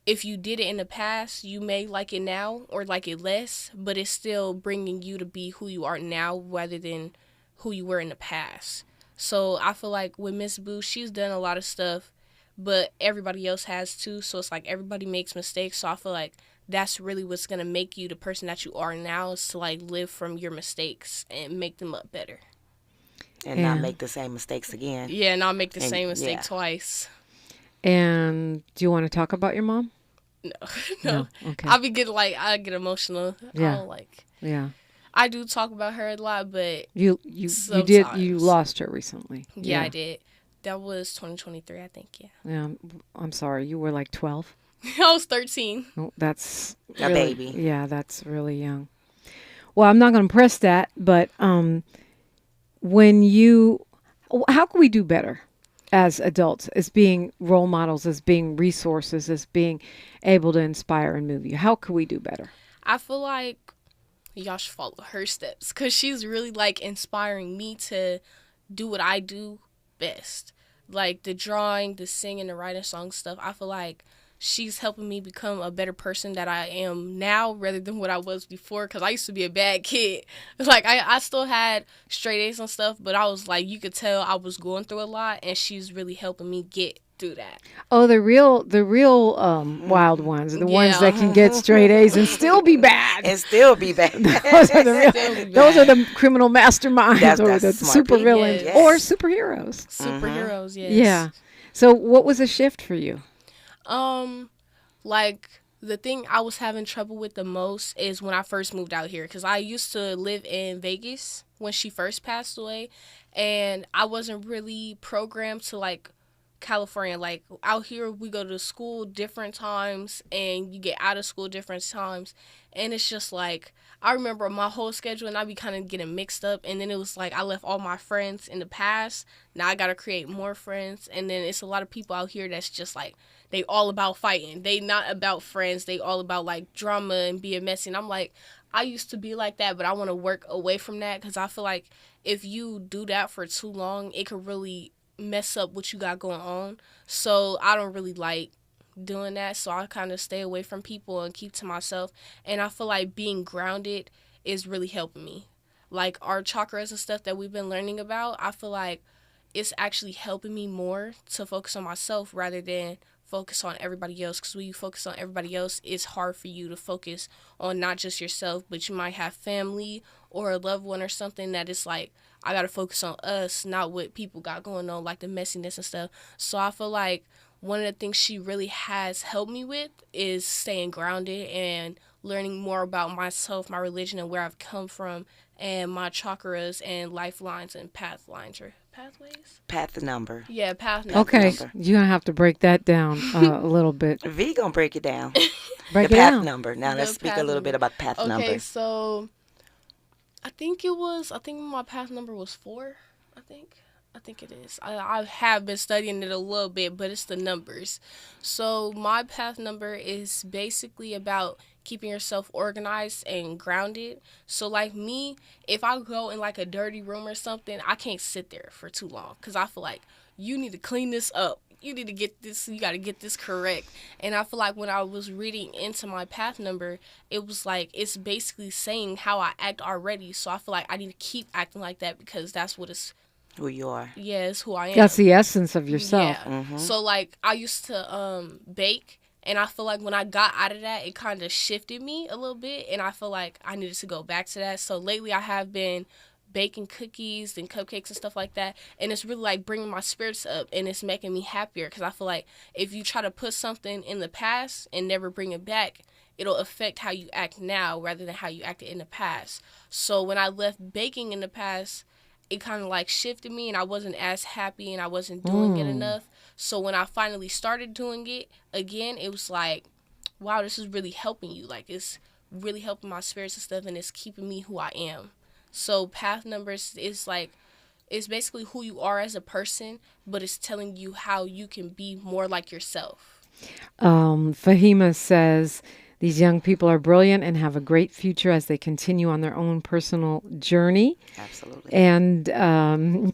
if you did it in the past, you may like it now or like it less, but it's still bringing you to be who you are now rather than who you were in the past. So I feel like with Miss Boo, she's done a lot of stuff, but everybody else has too. So it's like everybody makes mistakes. So I feel like that's really what's going to make you the person that you are now, is to like live from your mistakes and make them up better. And not make the same mistakes again. Yeah, not make the same mistake twice. And do you want to talk about your mom? No. Okay. I get emotional. Yeah. Yeah. I do talk about her a lot, but you lost her recently. Yeah, I did. That was 2023, I think. Yeah. I'm sorry. You were like 12. I was 13. Oh, that's a baby. Yeah, that's really young. Well, I'm not going to press that, but how can we do better as adults, as being role models, as being resources, as being able to inspire and move you? How can we do better? I feel like y'all should follow her steps because she's really like inspiring me to do what I do best. like the drawing, the singing, the writing song stuff, I feel like she's helping me become a better person that I am now rather than what I was before, because I used to be a bad kid. Like, I still had straight A's and stuff, but I was like, you could tell I was going through a lot, and she's really helping me get through that. Oh, the real wild ones, the ones that can get straight A's and still be bad. And still be bad. those are the criminal masterminds or the super villains or superheroes. Superheroes, yes. Yeah. So what was a shift for you? Like, the thing I was having trouble with the most is when I first moved out here, because I used to live in Vegas when she first passed away, and I wasn't really programmed to, like, California. Like, out here we go to school different times and you get out of school different times, and it's just like, I remember my whole schedule and I'd be kind of getting mixed up, and then it was like I left all my friends in the past. Now I gotta create more friends, and then it's a lot of people out here that's just like, they all about fighting. They not about friends. They all about like drama and being messy. And I'm like, I used to be like that, but I want to work away from that, because I feel like if you do that for too long, it could really mess up what you got going on. So I don't really like doing that, so I kind of stay away from people and keep to myself. And I feel like being grounded is really helping me. Like, our chakras and stuff that we've been learning about, I feel like it's actually helping me more to focus on myself rather than focus on everybody else, because when you focus on everybody else, it's hard for you to focus on not just yourself, but you might have family or a loved one or something that is like, I gotta focus on us, not what people got going on, like the messiness and stuff. So I feel like one of the things she really has helped me with is staying grounded and learning more about myself, my religion, and where I've come from, and my chakras and lifelines and pathways. Path number. Yeah, path number. Okay, you're going to have to break that down a little bit. V going to break it down. Break the it path down. number. Now let's speak a little bit about path number. Okay, so I think my path number was 4, I think it is. I have been studying it a little bit, but it's the numbers. So my path number is basically about keeping yourself organized and grounded. So like me, if I go in like a dirty room or something, I can't sit there for too long, because I feel like you need to clean this up. You need to get this, you got to get this correct. And I feel like when I was reading into my path number, it was like, it's basically saying how I act already. So I feel like I need to keep acting like that, because that's what it's, who you are. Yeah, it's who I am. That's the essence of yourself. Yeah. Mm-hmm. So like, I used to bake, and I feel like when I got out of that, it kind of shifted me a little bit, and I feel like I needed to go back to that. So lately I have been baking cookies and cupcakes and stuff like that, and it's really like bringing my spirits up, and it's making me happier, because I feel like if you try to put something in the past and never bring it back, it'll affect how you act now rather than how you acted in the past. So when I left baking in the past, it kind of like shifted me, and I wasn't as happy, and I wasn't doing it enough. So when I finally started doing it again, it was like, wow, this is really helping you. Like, it's really helping my spirits and stuff, and it's keeping me who I am. So path numbers is like, it's basically who you are as a person, but it's telling you how you can be more like yourself. Fahima says, these young people are brilliant and have a great future as they continue on their own personal journey. Absolutely. And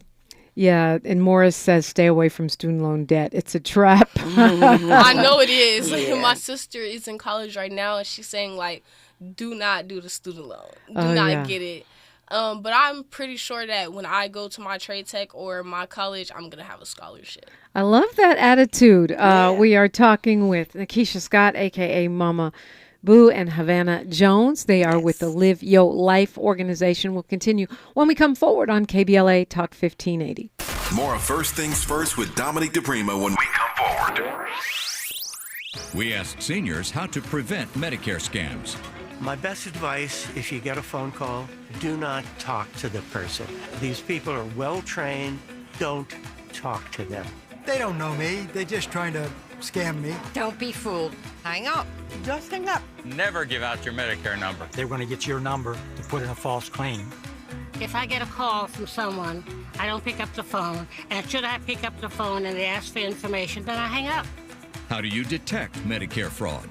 yeah, and Morris says, stay away from student loan debt. It's a trap. I know it is. Yeah. My sister is in college right now, and she's saying, like, do not do the student loan. Do not get it. But I'm pretty sure that when I go to my trade tech or my college, I'm going to have a scholarship. I love that attitude. We are talking with Nakiesha Scott, a.k.a. Moma Boo, and Havana Jones. They are with the Live Yo Life organization. We'll continue when we come forward on KBLA Talk 1580. More of First Things First with Dominique DiPrima when we come forward. We ask seniors how to prevent Medicare scams. My best advice, if you get a phone call, do not talk to the person. These people are well trained. Don't talk to them. They don't know me. They're just trying to scam me. Don't be fooled. Hang up. Just hang up. Never give out your Medicare number. They're going to get your number to put in a false claim. If I get a call from someone, I don't pick up the phone. And should I pick up the phone and they ask for information, then I hang up. How do you detect Medicare fraud?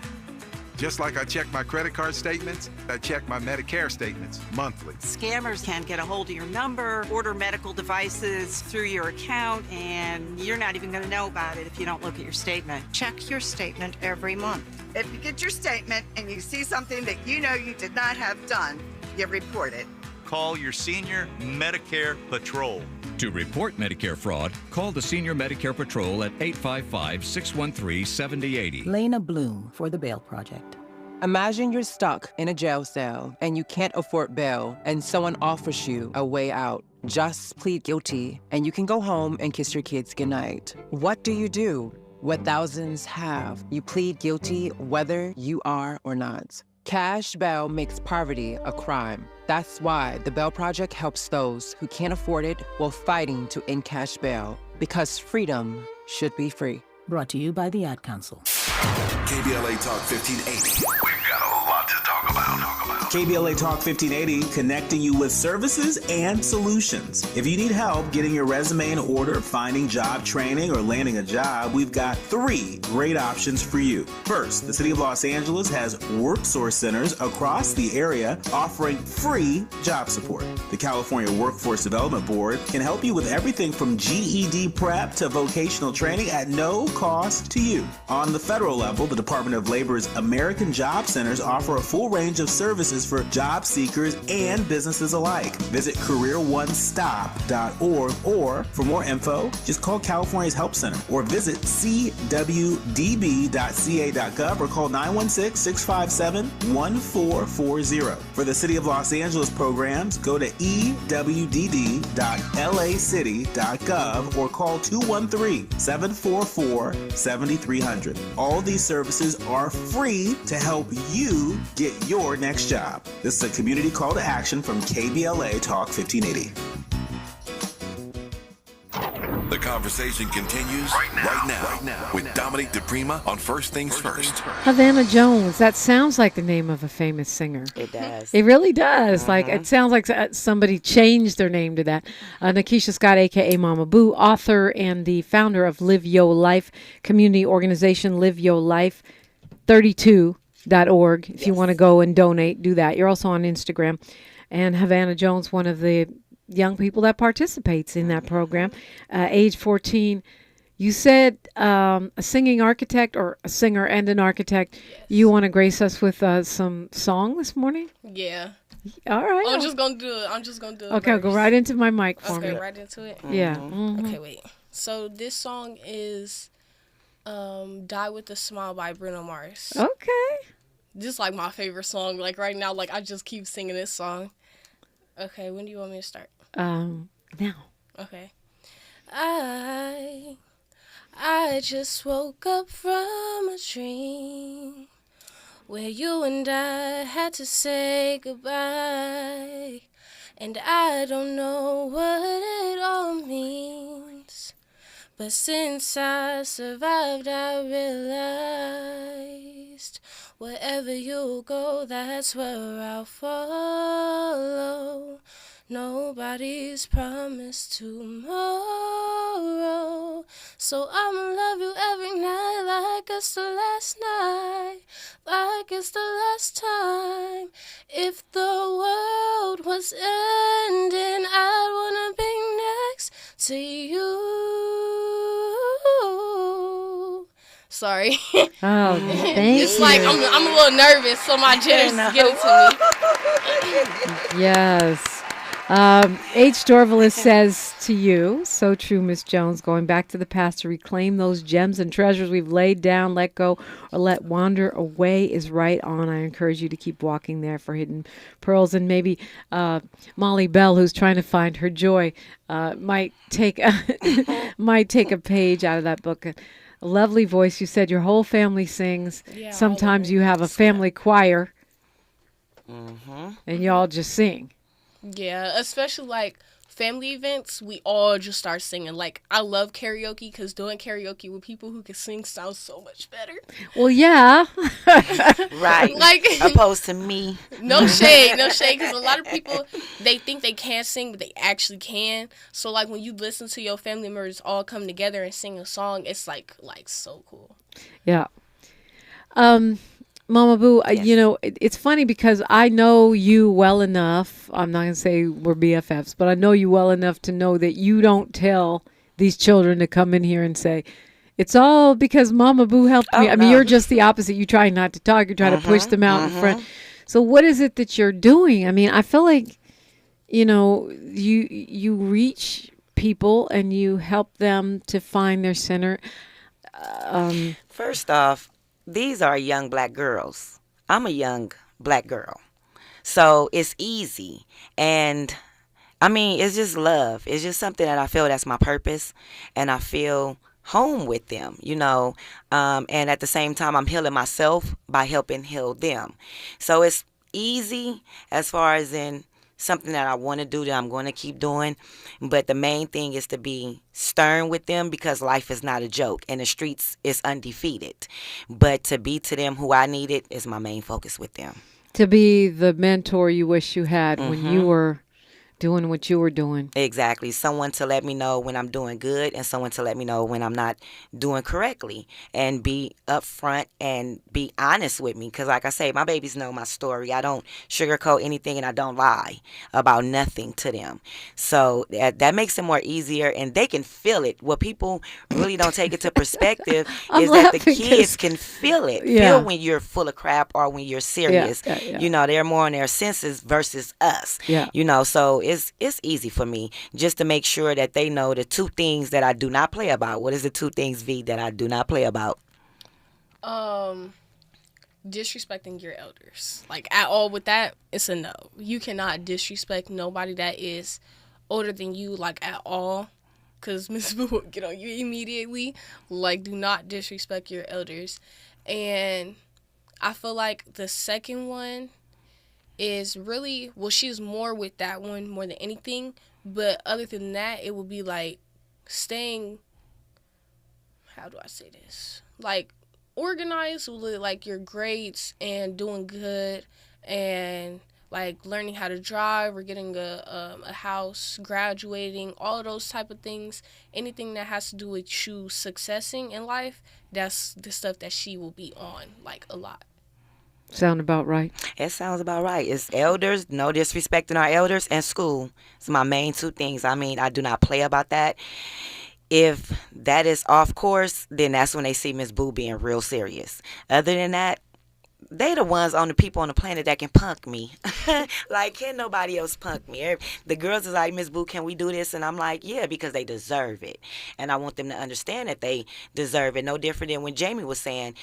Just like I check my credit card statements, I check my Medicare statements monthly. Scammers can get a hold of your number, order medical devices through your account, and you're not even going to know about it if you don't look at your statement. Check your statement every month. If you get your statement and you see something that you know you did not have done, you report it. Call your senior Medicare Patrol. To report Medicare fraud, call the Senior Medicare Patrol at 855-613-7080. Lena Bloom for the Bail Project. Imagine you're stuck in a jail cell and you can't afford bail and someone offers you a way out. Just plead guilty and you can go home and kiss your kids goodnight. What do you do? What thousands have. You plead guilty whether you are or not. Cash bail makes poverty a crime. That's why the Bail Project helps those who can't afford it while fighting to end cash bail, because freedom should be free. Brought to you by the Ad Council. KBLA Talk 1580. We've got a lot to talk about. KBLA Talk 1580, connecting you with services and solutions. If you need help getting your resume in order, finding job training, or landing a job, we've got 3 great options for you. First, the City of Los Angeles has WorkSource centers across the area offering free job support. The California Workforce Development Board can help you with everything from GED prep to vocational training at no cost to you. On the federal level, the Department of Labor's American Job Centers offer a full range of services for job seekers and businesses alike. Visit careeronestop.org, or for more info, just call California's Help Center or visit cwdb.ca.gov or call 916-657-1440. For the City of Los Angeles programs, go to ewdd.lacity.gov or call 213-744-7300. All these services are free to help you get your next job. This is a community call to action from KBLA Talk 1580. The conversation continues right now with Dominique DiPrima on First Things First. Havana Jones. That sounds like the name of a famous singer. It does. It really does. Like, it sounds like somebody changed their name to that. Nakiesha Scott, a.k.a. Moma Boo, author and the founder of Live Yo Life community organization, Live Yo Life 32.org. If you want to go and donate, do that. You're also on Instagram. And Havana Jones, one of the young people that participates in that program, age 14. You said a singing architect, or a singer and an architect. Yes. You want to grace us with some song this morning? Yeah. All right. I'm just gonna do it. Okay, I'll go right into my mic for me. Okay, right into it. Yeah. Mm-hmm. Okay, wait. So this song is "Die with a Smile" by Bruno Mars. Okay. Just like my favorite song. Like right now, like I just keep singing this song. Okay, when do you want me to start? Now. Okay. I just woke up from a dream where you and I had to say goodbye, and I don't know what it all means, but since I survived, I realized wherever you go, that's where I'll follow. Nobody's promised tomorrow, so I'ma love you every night like it's the last night, like it's the last time. If the world was ending, I'd wanna be next to you. Sorry. Oh, thank It's you. like I'm a little nervous, so my jitters get it to me. Yes. H. Dorvalis says to you, so true, Miss Jones, going back to the past to reclaim those gems and treasures we've laid down, let go, or let wander away is right on. I encourage you to keep walking there for hidden pearls. And maybe Molly Bell, who's trying to find her joy, might take a page out of that book. A lovely voice. You said your whole family sings. Yeah, sometimes you have a family choir, and y'all just sing. Yeah, especially like family events, we all just start singing. Like, I love karaoke because doing karaoke with people who can sing sounds so much better. Well, yeah. Right. Like, opposed to me. No shade, because a lot of people, they think they can't sing, but they actually can. So, like, when you listen to your family members all come together and sing a song, it's, like so cool. Yeah. Mama Boo, it's funny because I know you well enough. I'm not going to say we're BFFs, but I know you well enough to know that you don't tell these children to come in here and say, it's all because Mama Boo helped me. I mean, you're just the opposite. You try not to talk. You try to push them out in front. So what is it that you're doing? I mean, I feel like, you reach people and you help them to find their center. First off, these are young black girls. I'm a young black girl. So it's easy. And I mean, it's just love. It's just something that I feel that's my purpose. And I feel home with them, and at the same time, I'm healing myself by helping heal them. So it's easy as far as in something that I want to do that I'm going to keep doing. But the main thing is to be stern with them because life is not a joke and the streets is undefeated. But to be to them who I needed is my main focus with them. To be the mentor you wish you had when you were doing what you were doing. Exactly. Someone to let me know when I'm doing good and someone to let me know when I'm not doing correctly and be upfront and be honest with me. Because like I say, my babies know my story. I don't sugarcoat anything and I don't lie about nothing to them. So that makes it more easier and they can feel it. What people really don't take it to perspective is that the kids can feel it. Feel when you're full of crap or when you're serious. They're more on their senses versus us. So it's easy for me just to make sure that they know the two things that I do not play about. What is the two things, V, that I do not play about? Disrespecting your elders. Like, at all with that, it's a no. You cannot disrespect nobody that is older than you, like, at all. Because Miss Boo will get on you immediately. Like, do not disrespect your elders. And I feel like the second one is really, well, she's more with that one more than anything, but other than that, it would be like staying, how do I say this, like organized with like your grades and doing good and like learning how to drive or getting a house, graduating, all of those type of things. Anything that has to do with you successing in life, that's the stuff that she will be on like a lot. Sound about right? It sounds about right. It's elders, no disrespecting our elders, and school. It's my main two things. I mean, I do not play about that. If that is off course, then that's when they see Miss Boo being real serious. Other than that, they the ones on the people on the planet that can punk me. Like, can't nobody else punk me. The girls is like, Miss Boo, can we do this? And I'm like, yeah, because they deserve it. And I want them to understand that they deserve it. No different than when Jamie was saying,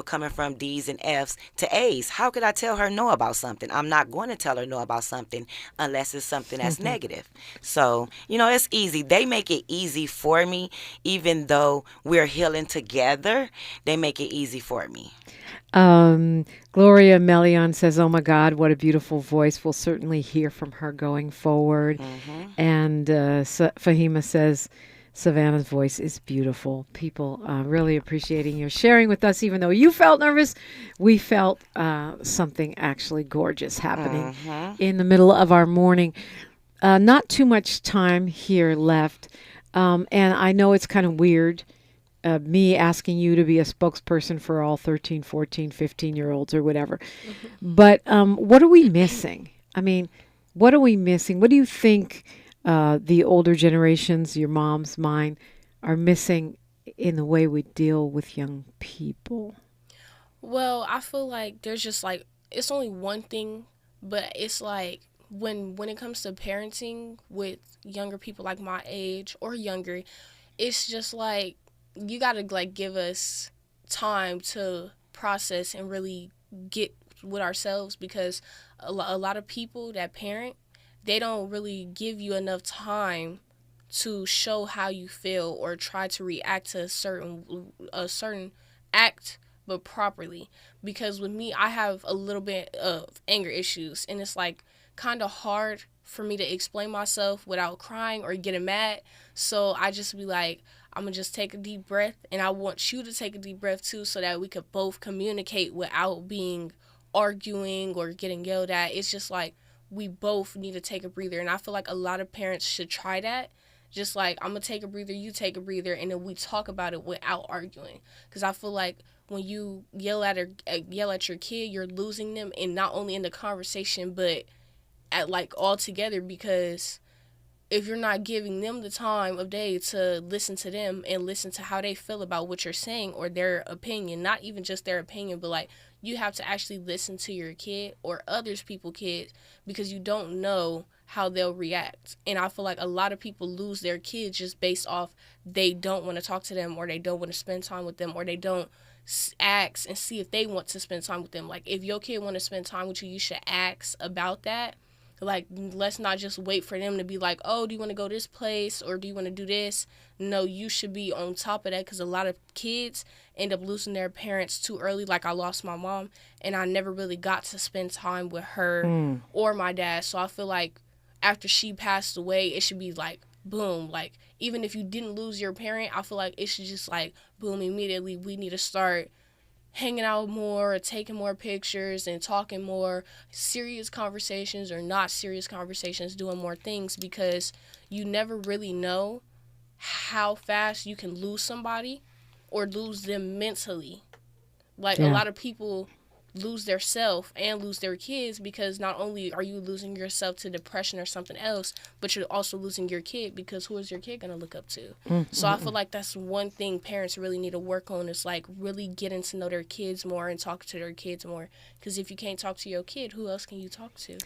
coming from D's and F's to A's. How could I tell her no about something? I'm not going to tell her no about something unless it's something that's negative. So, it's easy. They make it easy for me, even though we're healing together. They make it easy for me. Gloria Melion says, oh my God, what a beautiful voice. We'll certainly hear from her going forward. And Fahima says, Savannah's voice is beautiful. People really appreciating your sharing with us. Even though you felt nervous, we felt something actually gorgeous happening in the middle of our morning. Not too much time here left. And I know it's kind of weird. Me asking you to be a spokesperson for all 13, 14, 15-year-olds or whatever. But what are we missing? I mean, what are we missing? What do you think the older generations, your mom's, mine, are missing in the way we deal with young people? Well, I feel like there's just like, it's only one thing, but it's like when it comes to parenting with younger people like my age or younger, it's just like, you got to like give us time to process and really get with ourselves, because a lot of people that parent, they don't really give you enough time to show how you feel or try to react to a certain act, but properly. Because with me, I have a little bit of anger issues, and it's like kind of hard for me to explain myself without crying or getting mad. So I just be like, I'm going to just take a deep breath, and I want you to take a deep breath too, so that we could both communicate without being arguing or getting yelled at. It's just like we both need to take a breather, and I feel like a lot of parents should try that. Just like, I'm going to take a breather, you take a breather, and then we talk about it without arguing. Because I feel like when you yell at your kid, you're losing them, and not only in the conversation, but at like all together, because if you're not giving them the time of day to listen to them and listen to how they feel about what you're saying or their opinion, not even just their opinion, but like you have to actually listen to your kid or others people's kids, because you don't know how they'll react. And I feel like a lot of people lose their kids just based off they don't want to talk to them, or they don't want to spend time with them, or they don't ask and see if they want to spend time with them. Like, if your kid want to spend time with you, you should ask about that. Like, let's not just wait for them to be like, oh, do you want to go this place, or do you want to do this? No, you should be on top of that, because a lot of kids end up losing their parents too early. Like, I lost my mom, and I never really got to spend time with her or my dad. So I feel like after she passed away, it should be like, boom. Like, even if you didn't lose your parent, I feel like it should just like, boom, immediately we need to start hanging out more, taking more pictures, and talking more serious conversations or not serious conversations, doing more things, because you never really know how fast you can lose somebody or lose them mentally. Like, a lot of people lose their self and lose their kids, because not only are you losing yourself to depression or something else, but you're also losing your kid, because who is your kid going to look up to? So I feel like that's one thing parents really need to work on, is like really getting to know their kids more and talk to their kids more, because if you can't talk to your kid, who else can you talk to?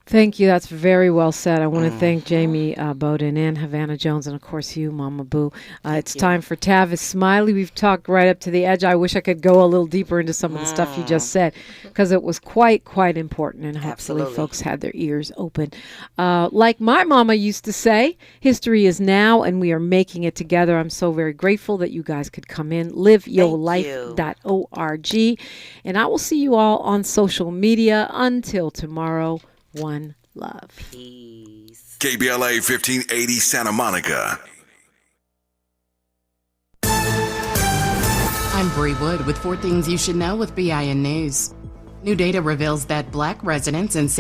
Thank you. That's very well said. I want to thank Jamie Bowden and Havana Jones, and of course you, Moma Boo. It's time for Tavis Smiley. We've talked right up to the edge. I wish I could go a little deeper into some of the stuff you just said, because it was quite important, and hopefully folks had their ears open. Like my mama used to say, history is now, and we are making it together. I'm so very grateful that you guys could come in. LiveYourLife.org. And I will see you all on social media. Until tomorrow. One love. Peace. KBLA 1580 Santa Monica. I'm Bree Wood with 4 Things You Should Know with BIN News. New data reveals that Black residents in San